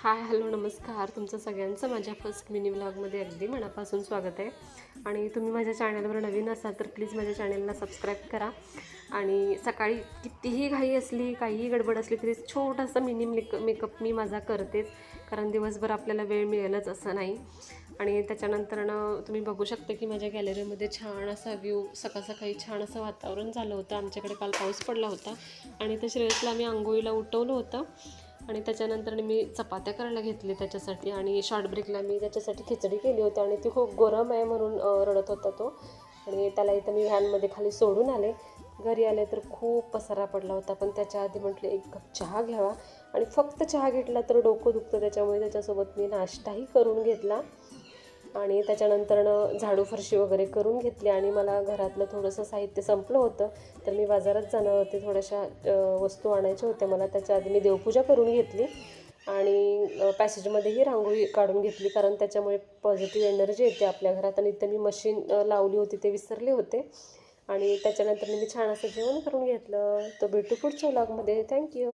Hi hello नमस्कार. तुमचं सगळ्यांचं माझ्या फर्स्ट मिनी व्लॉगमध्ये अगदी मनापासून स्वागत आहे. आणि तुम्ही माझ्या चॅनलवर नवीन असाल तर प्लीज माझ्या चॅनलला सबस्क्राईब करा. आणि सकाळी कितीही घाई असली काहीही गडबड असली तरी छोटासा मिनी मेकअप मी माझा करतेच, कारण दिवसभर आपल्याला वेळ मिळेलच असं नाही. आणि त्याच्यानंतरनं तुम्ही बघू शकता की माझ्या गॅलरीमध्ये छान असा व्ह्यू, सकाळ सकाळी छान असं वातावरण झालं होतं. आमच्याकडे काल पाऊस पडला होता आणि त्या श्रेयसला आम्ही आंघोळीला उठवलं होतं. आणि त्याच्यानंतर मी चपात्या करायला घेतली त्याच्यासाठी, आणि शॉर्ट ब्रेकला मी त्याच्यासाठी खिचडी केली होती. आणि ती खूप गरम आहे म्हणून रडत होता तो. आणि त्याला इथं मी व्हॅनमध्ये खाली सोडून आले. घरी आले तर खूप पसारा पडला होता, पण त्याच्या आधी म्हटलं एक कप चहा घ्यावा. आणि फक्त चहा घेतला तर डोकं दुखतं, त्याच्यामुळे त्याच्यासोबत मी नाश्ताही करून घेतला. आणि त्याच्यानंतरनं झाडू फरशी वगैरे करून घेतली. आणि मला घरातलं थोडंसं साहित्य संपलं होतं, तर मी बाजारात जाणार होते. थोड्याशा वस्तू आणायच्या होत्या मला. त्याच्या आधी मी देवपूजा करून घेतली आणि पॅसेजमध्येही रांगोळी काढून घेतली, कारण त्याच्यामुळे पॉझिटिव्ह एनर्जी येते आपल्या घरात. आणि इथं मी मशीन लावली होती, ते विसरले होते. आणि त्याच्यानंतर मी छान असं जेवण करून घेतलं. तर भेटू पुढच्या व्लॉगमध्ये. थँक्यू.